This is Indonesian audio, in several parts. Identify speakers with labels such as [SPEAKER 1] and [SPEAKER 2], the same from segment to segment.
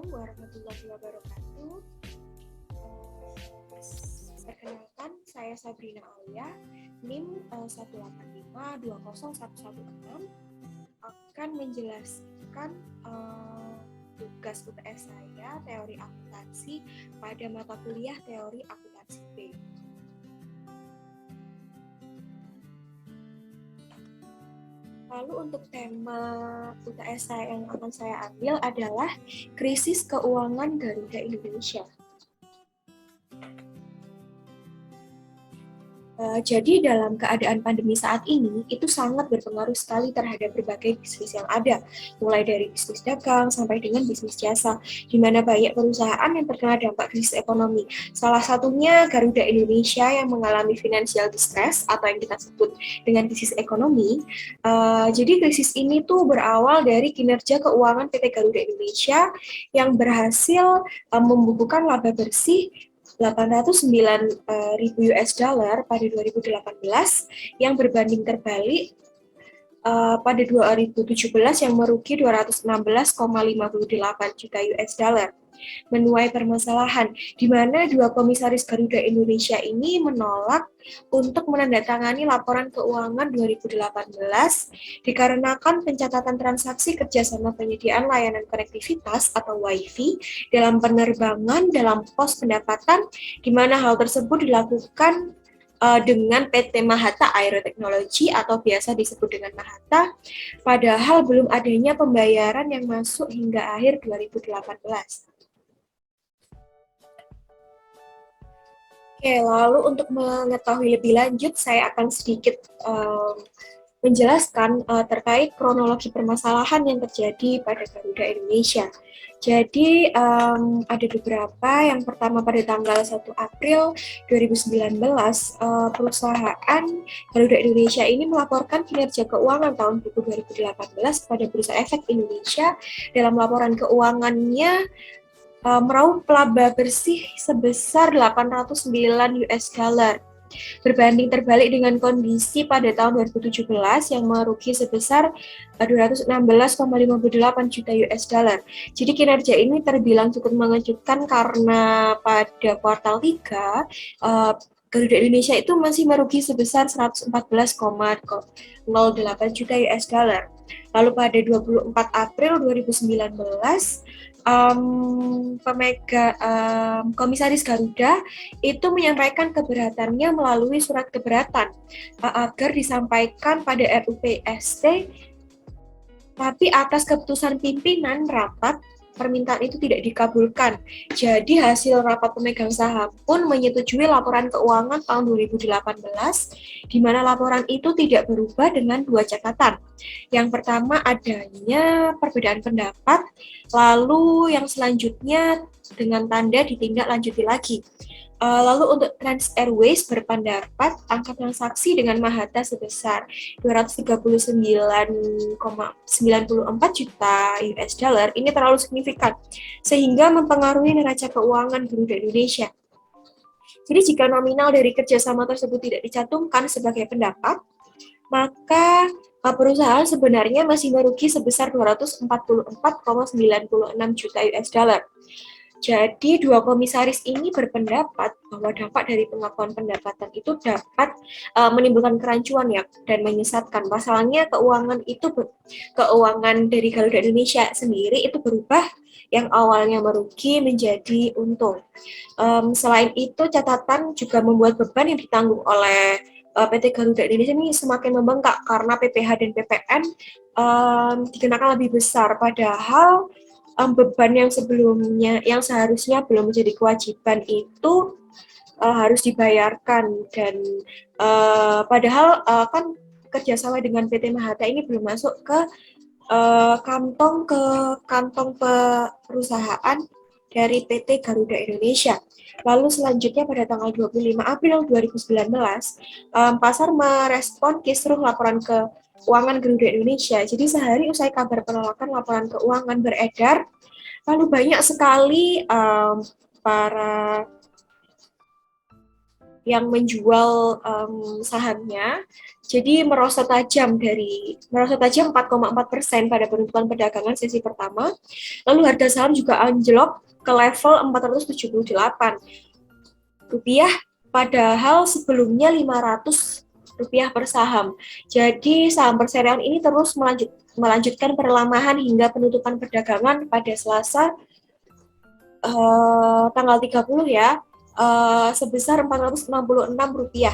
[SPEAKER 1] warahmatullahi wabarakatuh. Perkenalkan, saya Sabrina Aulia, NIM 185201116, akan menjelaskan tugas UTS saya, teori akuntansi, pada mata kuliah teori akuntansi B. Lalu untuk tema UTS saya yang akan saya ambil adalah krisis keuangan Garuda Indonesia. Jadi dalam keadaan pandemi saat ini, itu sangat berpengaruh sekali terhadap berbagai bisnis yang ada, mulai dari bisnis dagang sampai dengan bisnis jasa, di mana banyak perusahaan yang terkena dampak krisis ekonomi. Salah satunya Garuda Indonesia yang mengalami financial distress atau yang kita sebut dengan krisis ekonomi. Jadi krisis ini tuh berawal dari kinerja keuangan PT Garuda Indonesia yang berhasil membukukan laba bersih 809.000 US dollar pada 2018 yang berbanding terbalik pada 2017 yang merugi 216,58 juta US dollar. Menuai permasalahan di mana dua komisaris Garuda Indonesia ini menolak untuk menandatangani laporan keuangan 2018 dikarenakan pencatatan transaksi kerjasama penyediaan layanan konektivitas atau WiFi dalam penerbangan dalam pos pendapatan, di mana hal tersebut dilakukan dengan PT Mahata Aeroteknologi atau biasa disebut dengan Mahata, padahal belum adanya pembayaran yang masuk hingga akhir 2018. Oke, lalu untuk mengetahui lebih lanjut, saya akan sedikit menjelaskan terkait kronologi permasalahan yang terjadi pada Garuda Indonesia. Jadi ada beberapa. Yang pertama pada tanggal 1 April 2019, perusahaan Garuda Indonesia ini melaporkan kinerja keuangan tahun 2018 pada Bursa Efek Indonesia. Dalam laporan keuangannya meraup laba bersih sebesar 809 US dollar. Berbanding terbalik dengan kondisi pada tahun 2017 yang merugi sebesar 216,58 juta US dollar. Jadi kinerja ini terbilang cukup mengejutkan karena pada kuartal 3 Garuda Indonesia itu masih merugi sebesar 114,08 juta US dollar. Lalu pada 24 April 2019 komisaris Garuda itu menyampaikan keberatannya melalui surat keberatan agar disampaikan pada RUPST, tapi atas keputusan pimpinan rapat permintaan itu tidak dikabulkan. Jadi hasil rapat pemegang saham pun menyetujui laporan keuangan tahun 2018, di mana laporan itu tidak berubah dengan dua catatan. Yang pertama adanya perbedaan pendapat, lalu yang selanjutnya dengan tanda ditindaklanjuti lagi. Lalu untuk Trans Airways berpendapat angka transaksi dengan Mahata sebesar 239,94 juta US dollar ini terlalu signifikan sehingga mempengaruhi neraca keuangan Garuda Indonesia. Jadi jika nominal dari kerjasama tersebut tidak dicantumkan sebagai pendapat, maka perusahaan sebenarnya masih merugi sebesar 244,96 juta US dollar. Jadi dua komisaris ini berpendapat bahwa dampak dari pengakuan pendapatan itu dapat menimbulkan kerancuan ya dan menyesatkan. Pasalnya keuangan dari Garuda Indonesia sendiri itu berubah yang awalnya merugi menjadi untung. Selain itu catatan juga membuat beban yang ditanggung oleh PT Garuda Indonesia ini semakin membengkak karena PPh dan PPN dikenakan lebih besar, padahal beban yang sebelumnya yang seharusnya belum menjadi kewajiban itu harus dibayarkan dan padahal kan kerjasama dengan PT Mahata ini belum masuk ke kantong perusahaan dari PT Garuda Indonesia. Lalu selanjutnya pada tanggal 25 April 2019, pasar merespon kisruh laporan keuangan Garuda Indonesia. Jadi sehari usai kabar penolakan laporan keuangan beredar, lalu banyak sekali para yang menjual sahamnya. Jadi merosot tajam 4,4% pada penutupan perdagangan sesi pertama. Lalu harga saham juga anjlok ke level 478 rupiah, padahal sebelumnya 500 rupiah per saham. Jadi saham perserian ini terus melanjutkan perlamahan hingga penutupan perdagangan pada Selasa tanggal 30 ya, sebesar 466 rupiah.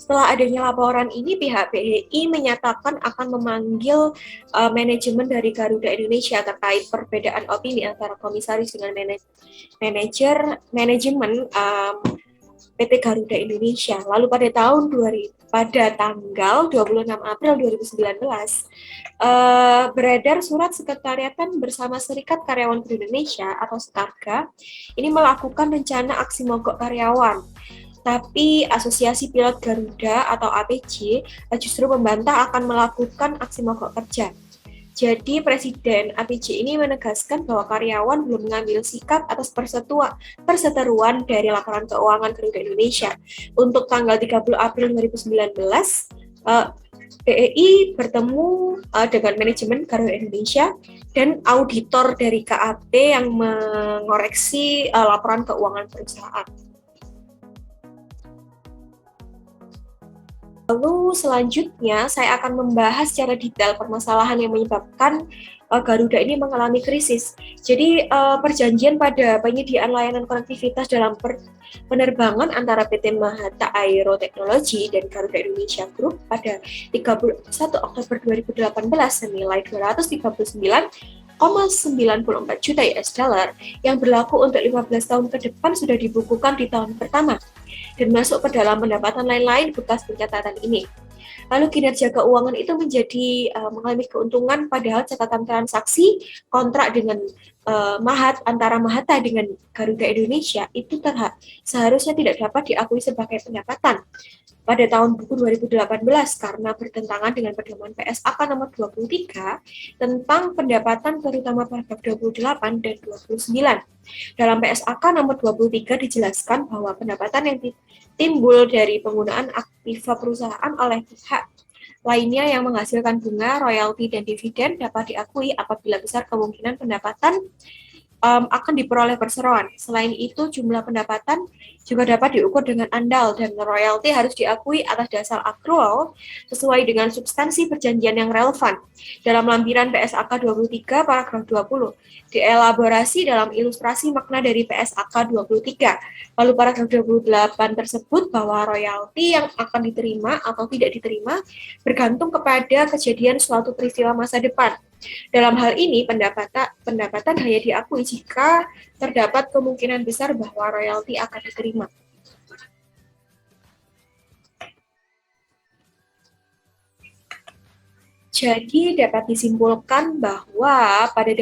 [SPEAKER 1] Setelah adanya laporan ini, pihak BEI menyatakan akan memanggil manajemen dari Garuda Indonesia terkait perbedaan opini antara komisaris dengan manajemen PT Garuda Indonesia. Lalu pada tanggal 26 April 2019, beredar surat sekretariatan bersama Serikat Karyawan Indonesia atau Sekarga ini melakukan rencana aksi mogok karyawan. Tapi Asosiasi Pilot Garuda atau APJ justru membantah akan melakukan aksi mogok kerja. Jadi Presiden APJ ini menegaskan bahwa karyawan belum mengambil sikap atas perseteruan dari laporan keuangan Garuda Indonesia. Untuk tanggal 30 April 2019, BEI bertemu dengan manajemen Garuda Indonesia dan auditor dari KAP yang mengoreksi laporan keuangan perusahaan. Lalu selanjutnya saya akan membahas secara detail permasalahan yang menyebabkan Garuda ini mengalami krisis. Jadi perjanjian pada penyediaan layanan konektivitas dalam penerbangan antara PT Mahata Aero Technology dan Garuda Indonesia Group pada 31 Oktober 2018 senilai 239,94 juta US dollar yang berlaku untuk 15 tahun ke depan sudah dibukukan di tahun pertama dan masuk ke dalam pendapatan lain-lain bekas pencatatan ini. Lalu kinerja keuangan itu mengalami keuntungan, padahal catatan transaksi kontrak dengan antara Mahata dengan Garuda Indonesia itu seharusnya tidak dapat diakui sebagai pendapatan pada tahun buku 2018 karena bertentangan dengan pedoman PSAK nomor 23 tentang pendapatan terutama paragraf 28 dan 29. Dalam PSAK nomor 23 dijelaskan bahwa pendapatan yang timbul dari penggunaan aktiva perusahaan oleh pihak lainnya yang menghasilkan bunga, royalti, dan dividen dapat diakui apabila besar kemungkinan pendapatan akan diperoleh perseroan. Selain itu, jumlah pendapatan juga dapat diukur dengan andal dan royalti harus diakui atas dasar akrual sesuai dengan substansi perjanjian yang relevan. Dalam lampiran PSAK 23 paragraf 20, dielaborasi dalam ilustrasi makna dari PSAK 23. Lalu paragraf 28 tersebut bahwa royalti yang akan diterima atau tidak diterima bergantung kepada kejadian suatu peristiwa masa depan. Dalam hal ini, pendapatan hanya diakui jika terdapat kemungkinan besar bahwa royalti akan diterima. Jadi dapat disimpulkan bahwa pada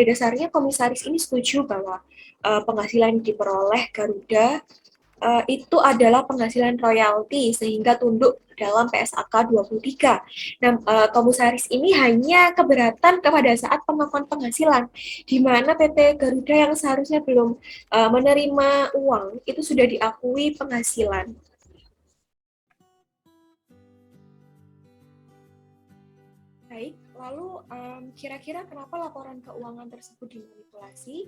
[SPEAKER 1] dasarnya komisaris ini setuju bahwa penghasilan yang diperoleh Garuda itu adalah penghasilan royalti sehingga tunduk dalam PSAK 23. Nah, komisaris ini hanya keberatan pada saat pengakuan penghasilan, di mana PT Garuda yang seharusnya belum menerima uang itu sudah diakui penghasilan. Baik, lalu kira-kira kenapa laporan keuangan tersebut dimanipulasi?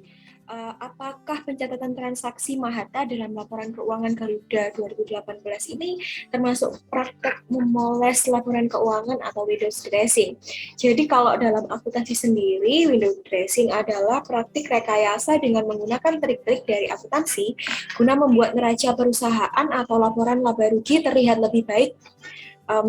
[SPEAKER 1] Apakah pencatatan transaksi Mahata dalam laporan keuangan Garuda 2018 ini termasuk praktek memoles laporan keuangan atau window dressing? Jadi kalau dalam akuntansi sendiri, window dressing adalah praktik rekayasa dengan menggunakan trik-trik dari akuntansi guna membuat neraca perusahaan atau laporan laba rugi terlihat lebih baik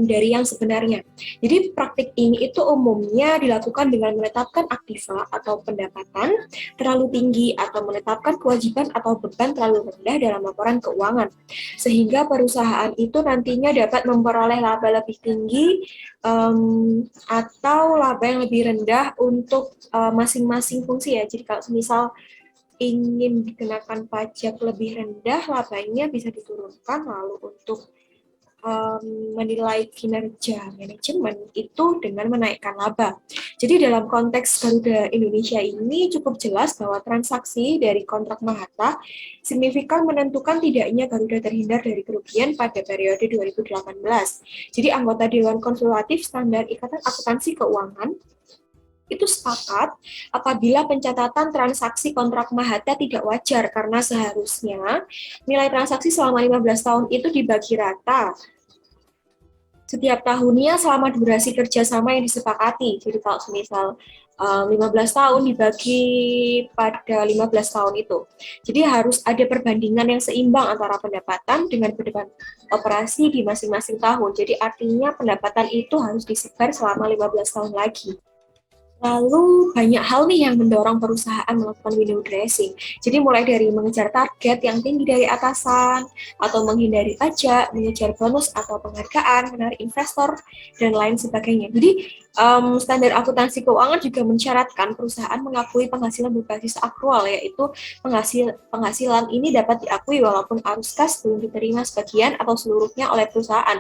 [SPEAKER 1] dari yang sebenarnya. Jadi praktik ini itu umumnya dilakukan dengan menetapkan aktiva atau pendapatan terlalu tinggi atau menetapkan kewajiban atau beban terlalu rendah dalam laporan keuangan, sehingga perusahaan itu nantinya dapat memperoleh laba lebih tinggi atau laba yang lebih rendah untuk masing-masing fungsi ya. Jadi kalau misal ingin dikenakan pajak lebih rendah, labanya bisa diturunkan, lalu untuk menilai kinerja manajemen itu dengan menaikkan laba. Jadi dalam konteks Garuda Indonesia ini cukup jelas bahwa transaksi dari kontrak Mahata signifikan menentukan tidaknya Garuda terhindar dari kerugian pada periode 2018. Jadi anggota Dewan Konsultatif Standar Ikatan Akuntansi Keuangan itu sepakat apabila pencatatan transaksi kontrak Mahata tidak wajar karena seharusnya nilai transaksi selama 15 tahun itu dibagi rata setiap tahunnya selama durasi kerjasama yang disepakati. Jadi kalau semisal 15 tahun dibagi pada 15 tahun itu. Jadi harus ada perbandingan yang seimbang antara pendapatan dengan beban operasi di masing-masing tahun. Jadi artinya pendapatan itu harus disebar selama 15 tahun lagi. Lalu banyak hal nih yang mendorong perusahaan melakukan window dressing. Jadi mulai dari mengejar target yang tinggi dari atasan, atau menghindari pajak, mengejar bonus atau penghargaan, menarik investor, dan lain sebagainya. Jadi standar akuntansi keuangan juga mensyaratkan perusahaan mengakui penghasilan berbasis akrual, yaitu penghasilan ini dapat diakui walaupun arus kas belum diterima sebagian atau seluruhnya oleh perusahaan.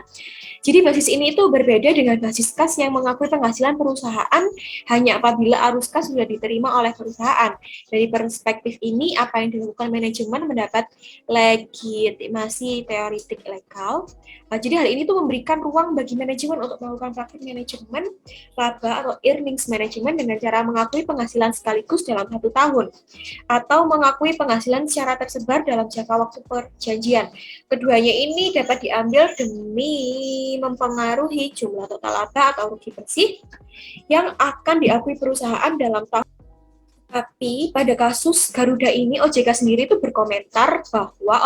[SPEAKER 1] Jadi basis ini itu berbeda dengan basis kas yang mengakui penghasilan perusahaan hanya apabila arus kas sudah diterima oleh perusahaan. Dari perspektif ini, apa yang dilakukan manajemen mendapat legitimasi teoretik legal. Jadi hal ini tuh memberikan ruang bagi manajemen untuk melakukan praktik manajemen laba atau earnings management dengan cara mengakui penghasilan sekaligus dalam 1 tahun atau mengakui penghasilan secara tersebar dalam jangka waktu perjanjian. Keduanya ini dapat diambil demi mempengaruhi jumlah total laba atau rugi bersih yang akan diakui perusahaan dalam tahun. Tapi pada kasus Garuda ini, OJK sendiri itu berkomentar bahwa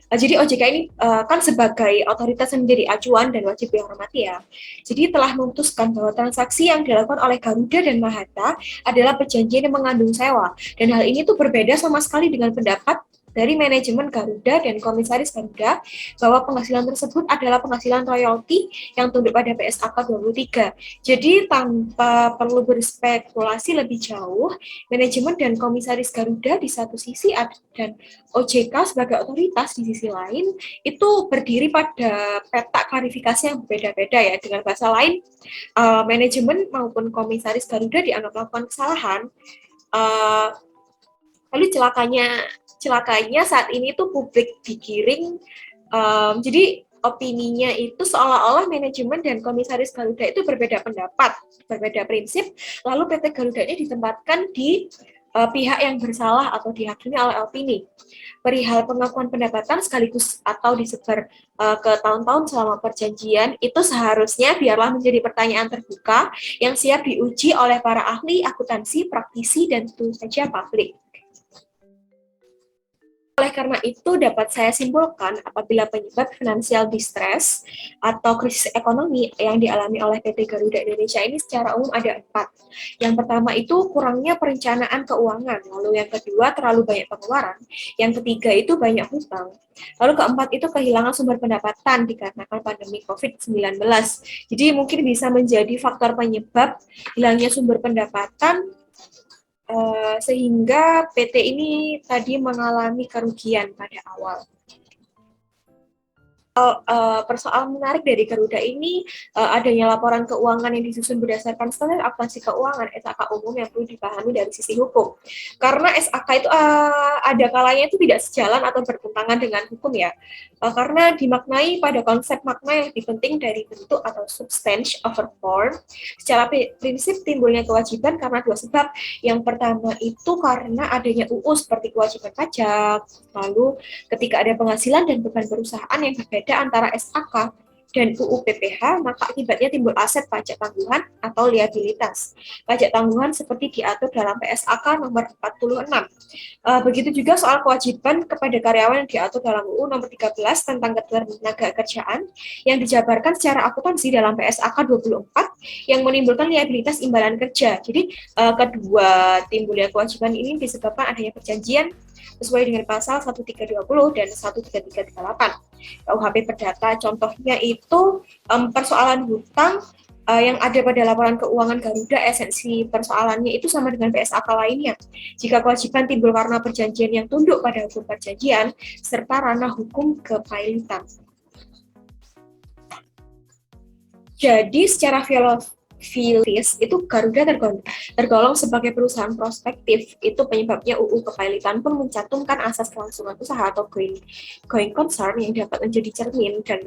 [SPEAKER 1] jadi OJK ini kan sebagai otoritas yang menjadi acuan dan wajib dihormati ya. Jadi telah memutuskan bahwa transaksi yang dilakukan oleh Garuda dan Mahata adalah perjanjian yang mengandung sewa. Dan hal ini tuh berbeda sama sekali dengan pendapat dari manajemen Garuda dan komisaris Garuda bahwa penghasilan tersebut adalah penghasilan royalti yang tunduk pada PSAK 23. Jadi tanpa perlu berspekulasi lebih jauh, manajemen dan komisaris Garuda di satu sisi dan OJK sebagai otoritas di sisi lain itu berdiri pada peta klarifikasi yang berbeda-beda ya. Dengan bahasa lain, manajemen maupun komisaris Garuda dianggap melakukan kesalahan. Lalu celakanya saat ini tuh publik digiring, jadi opininya itu seolah-olah manajemen dan komisaris Garuda itu berbeda pendapat, berbeda prinsip, lalu PT Garuda ini ditempatkan di pihak yang bersalah atau dihakimi oleh opini. Perihal pengakuan pendapatan sekaligus atau disebar ke tahun-tahun selama perjanjian, itu seharusnya biarlah menjadi pertanyaan terbuka yang siap diuji oleh para ahli akuntansi, praktisi, dan tentu saja publik. Oleh karena itu, dapat saya simpulkan apabila penyebab financial distress atau krisis ekonomi yang dialami oleh PT Garuda Indonesia ini secara umum ada 4. Yang pertama itu kurangnya perencanaan keuangan, lalu yang kedua terlalu banyak pengeluaran, yang ketiga itu banyak hutang, lalu keempat itu kehilangan sumber pendapatan dikarenakan pandemi COVID-19. Jadi mungkin bisa menjadi faktor penyebab hilangnya sumber pendapatan sehingga PT ini tadi mengalami kerugian pada awal. Persoalan menarik dari Garuda ini adanya laporan keuangan yang disusun berdasarkan standar akuntansi keuangan SAK umum yang perlu dipahami dari sisi hukum. Karena SAK itu ada kalanya itu tidak sejalan atau bertentangan dengan hukum ya. Karena dimaknai pada konsep makna yang lebih penting dari bentuk atau substance over form. Secara prinsip timbulnya kewajiban karena 2 sebab. Yang pertama itu karena adanya UU seperti kewajiban pajak. Lalu ketika ada penghasilan dan beban perusahaan yang berbeda antara SAK dan UU PPH, maka akibatnya timbul aset pajak tangguhan atau liabilitas. Pajak tangguhan seperti diatur dalam PSAK nomor 46. Begitu juga soal kewajiban kepada karyawan yang diatur dalam UU nomor 13 tentang ketenagakerjaan yang dijabarkan secara akuntansi dalam PSAK 24 yang menimbulkan liabilitas imbalan kerja. Jadi kedua timbulnya kewajiban ini disebabkan adanya perjanjian sesuai dengan pasal 1320 dan 13338 KUHP Perdata. Contohnya itu persoalan hutang yang ada pada laporan keuangan Garuda, esensi persoalannya itu sama dengan PSAK lainnya. Jika kewajiban timbul karena perjanjian yang tunduk pada hukum perjanjian serta ranah hukum kepailitan. Jadi secara filosofis itu Garuda tergolong sebagai perusahaan prospektif. Itu penyebabnya UU Kepailitan pun mencantumkan asas kelangsungan usaha atau going concern yang dapat menjadi cermin dan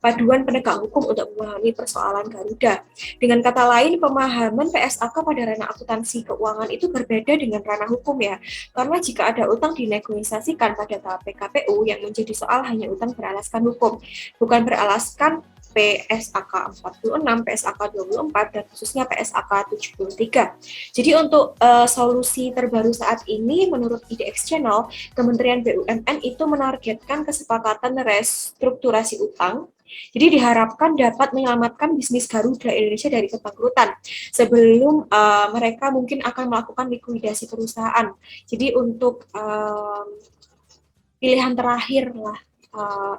[SPEAKER 1] paduan penegak hukum untuk memahami persoalan Garuda. Dengan kata lain, pemahaman PSAK pada ranah akuntansi keuangan itu berbeda dengan ranah hukum ya. Karena jika ada utang dinegosiasikan pada tahap PKPU, yang menjadi soal hanya utang beralaskan hukum, bukan beralaskan PSAK 46, PSAK 24, dan khususnya PSAK 73. Jadi untuk solusi terbaru saat ini, menurut IDX Channel, Kementerian BUMN itu menargetkan kesepakatan restrukturasi utang. Jadi diharapkan dapat menyelamatkan bisnis Garuda Indonesia dari kebangkrutan sebelum mereka mungkin akan melakukan likuidasi perusahaan. Jadi untuk pilihan terakhir lah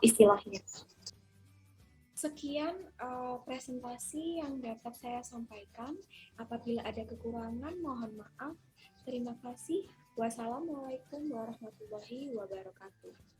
[SPEAKER 1] istilahnya. Sekian presentasi yang dapat saya sampaikan. Apabila ada kekurangan, mohon maaf. Terima kasih. Wassalamualaikum warahmatullahi wabarakatuh.